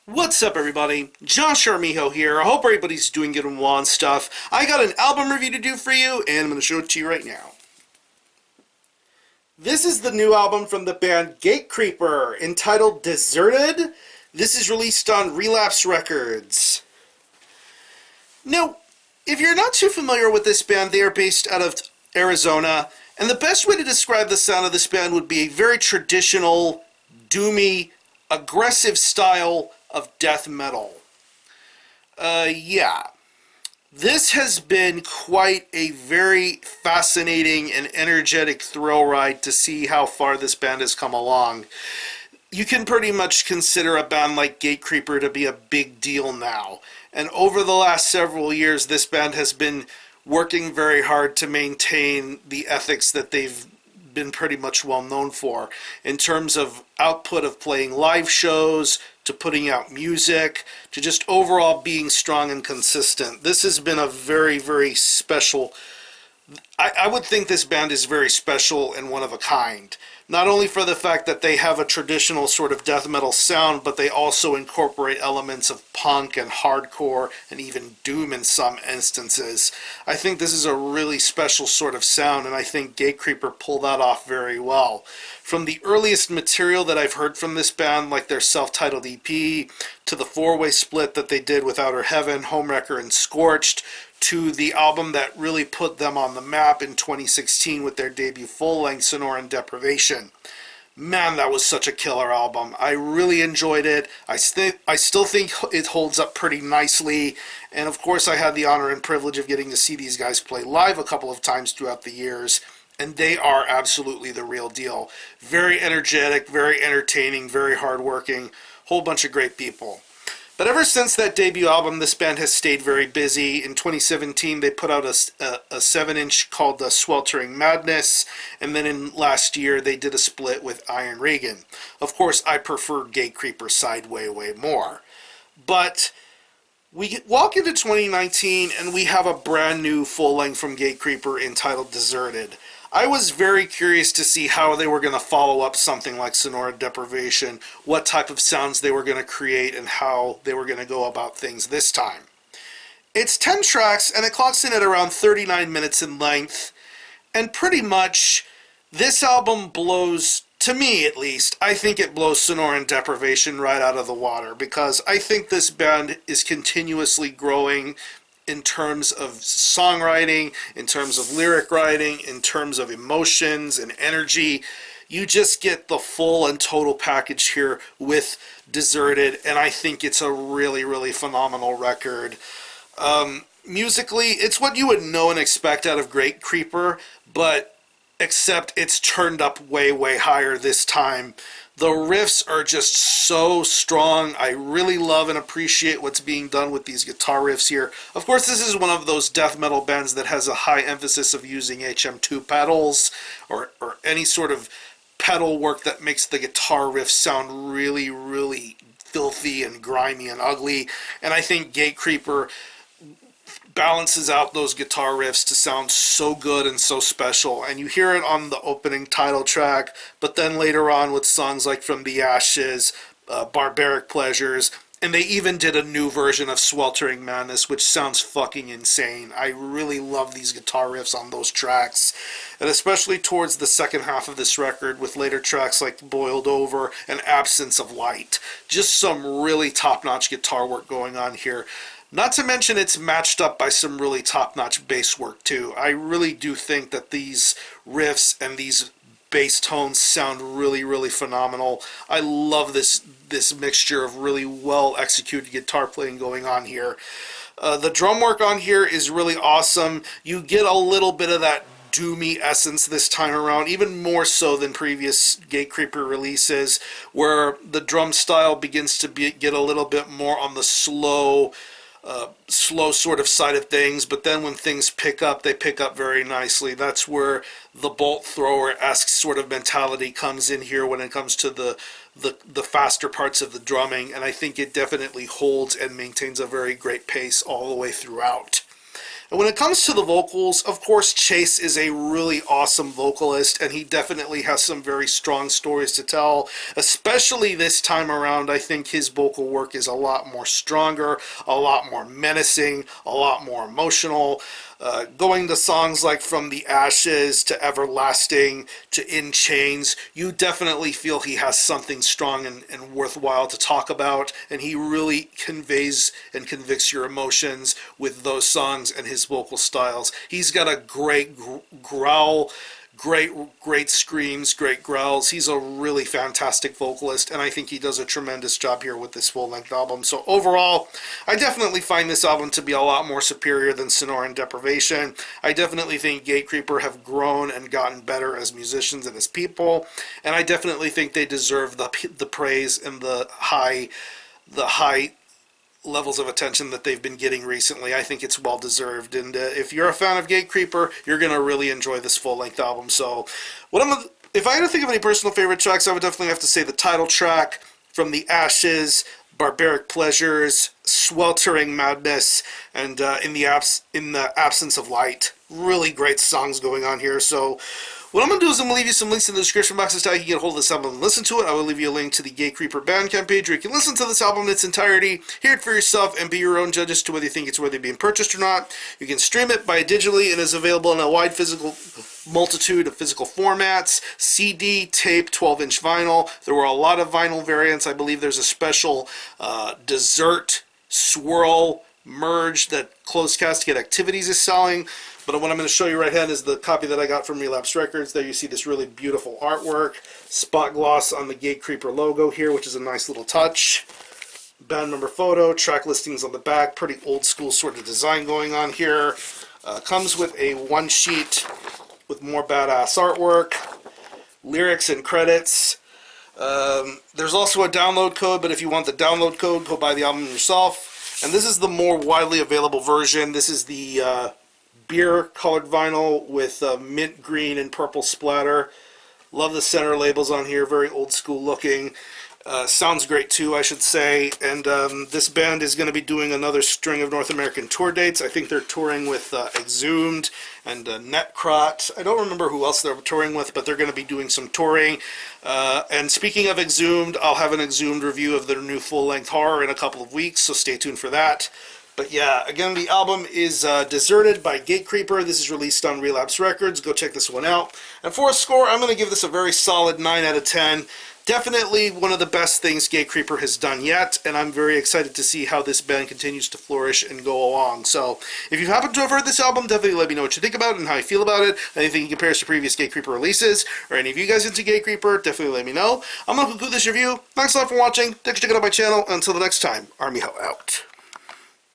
What's up, everybody? Josh Armijo here. I hope everybody's doing good and well and stuff. I got an album review to do for you, and I'm going to show it to you right now. This is the new album from the band Gatecreeper, entitled Deserted. This is released on Relapse Records. Now, if you're not too familiar with this band, they are based out of Arizona, and the best way to describe the sound of this band would be a very traditional, doomy, aggressive style of death metal. Yeah. This has been quite a very fascinating and energetic thrill ride to see how far this band has come along. You can pretty much consider a band like Gatecreeper to be a big deal now. And over the last several years, this band has been working very hard to maintain the ethics that they've been pretty much well known for in terms of output of playing live shows, to putting out music, to just overall being strong and consistent. This has been a very, very special... I would think this band is very special and one of a kind. Not only for the fact that they have a traditional sort of death metal sound, but they also incorporate elements of punk and hardcore and even doom in some instances. I think this is a really special sort of sound, and I think Gatecreeper pulled that off very well. From the earliest material that I've heard from this band, like their self-titled EP, to the four-way split that they did with Outer Heaven, Homewrecker, and Scorched, to the album that really put them on the map in 2016 with their debut full-length Sonoran Deprivation. Man, that was such a killer album. I really enjoyed it. I still think it holds up pretty nicely. And of course, I had the honor and privilege of getting to see these guys play live a couple of times throughout the years. And they are absolutely the real deal. Very energetic, very entertaining, very hardworking. Whole bunch of great people. But ever since that debut album, this band has stayed very busy. In 2017, they put out a 7-inch called Sweltering Madness, and then in last year, they did a split with Iron Reagan. Of course, I prefer Gatecreeper side way more. But we walk into 2019, and we have a brand new full-length from Gatecreeper entitled Deserted. I was very curious to see how they were going to follow up something like Sonoran Deprivation, what type of sounds they were going to create, and how they were going to go about things this time. It's 10 tracks, and it clocks in at around 39 minutes in length, and pretty much this album blows, to me at least, I think it blows Sonoran Deprivation right out of the water, because I think this band is continuously growing in terms of songwriting, in terms of lyric writing, in terms of emotions and energy. You just get the full and total package here with Deserted, and I think it's a really, really phenomenal record. Musically, it's what you would know and expect out of Gatecreeper, but except it's turned up way higher this time. The riffs are just so strong. I really love and appreciate what's being done with these guitar riffs here. Of course, this is one of those death metal bands that has a high emphasis of using HM2 pedals or any sort of pedal work that makes the guitar riff sound really filthy and grimy and ugly. And I think Gatecreeper balances out those guitar riffs to sound so good and so special, and you hear it on the opening title track, but then later on with songs like From the Ashes, Barbaric Pleasures, and they even did a new version of Sweltering Madness, which sounds fucking insane. I really love these guitar riffs on those tracks, and especially towards the second half of this record with later tracks like Boiled Over and Absence of Light. Just some really top-notch guitar work going on here. Not to mention it's matched up by some really top-notch bass work too. I really do think that these riffs and these bass tones sound really phenomenal. I love this mixture of really well-executed guitar playing going on here. The drum work on here is really awesome. You get a little bit of that doomy essence this time around, even more so than previous Gatecreeper releases, where the drum style begins to get a little bit more on the slow sort of side of things, but then when things pick up, they pick up very nicely. That's where the bolt thrower-esque sort of mentality comes in here when it comes to the faster parts of the drumming, and I think it definitely holds and maintains a very great pace all the way throughout. And when it comes to the vocals, of course, Chase is a really awesome vocalist, and he definitely has some very strong stories to tell. Especially this time around, I think his vocal work is a lot more stronger, a lot more menacing, a lot more emotional. Going to songs like From the Ashes to Everlasting to In Chains, you definitely feel he has something strong and worthwhile to talk about, and he really conveys and convicts your emotions with those songs and his vocal styles. He's got a great growl, great screams, great growls. He's a really fantastic vocalist, and I think he does a tremendous job here with this full-length album. So overall, I definitely find this album to be a lot more superior than Sonoran Deprivation. I definitely think Gatecreeper have grown and gotten better as musicians and as people, and I definitely think they deserve the praise and the high levels of attention that they've been getting recently. I think it's well deserved, and if you're a fan of Gatecreeper, you're gonna really enjoy this full-length album. So if I had to think of any personal favorite tracks, I would definitely have to say the title track, From the Ashes, Barbaric Pleasures, Sweltering Madness, and in the Absence of Light. Really great songs going on here. So what I'm going to do is I'm going to leave you some links in the description box as to how you can get a hold of this album and listen to it. I will leave you a link to the Gatecreeper Bandcamp page where you can listen to this album in its entirety, hear it for yourself, and be your own judges to whether you think it's worthy of being purchased or not. You can stream it by digitally and is available in a wide multitude of physical formats: CD, tape, 12-inch vinyl. There were a lot of vinyl variants. I believe there's a special dessert swirl merge that Closed Casket Activities is selling. But what I'm going to show you right here is the copy that I got from Relapse Records. There you see this really beautiful artwork. Spot gloss on the Gatecreeper logo here, which is a nice little touch. Band member photo, track listings on the back. Pretty old school sort of design going on here. Comes with a one sheet with more badass artwork. Lyrics and credits. There's also a download code, but if you want the download code, go buy the album yourself. And this is the more widely available version. This is the beer colored vinyl with mint green and purple splatter. Love the center labels on here, very old school looking. Sounds great too, I should say. And this band is going to be doing another string of North American tour dates. I think they're touring with Exhumed and Netcrot. I don't remember who else they're touring with, but they're going to be doing some touring. And speaking of Exhumed, I'll have an Exhumed review of their new full-length horror in a couple of weeks, so stay tuned for that. But yeah, again, the album is Deserted by Gatecreeper. This is released on Relapse Records. Go check this one out. And for a score, I'm going to give this a very solid 9 out of 10. Definitely one of the best things Gatecreeper has done yet, and I'm very excited to see how this band continues to flourish and go along. So, if you happen to have heard this album, definitely let me know what you think about it and how you feel about it. Anything compares to previous Gatecreeper releases, or any of you guys into Gatecreeper, definitely let me know. I'm going to conclude this review. Thanks a lot for watching. Thanks for checking out my channel. Until the next time, Army Ho out.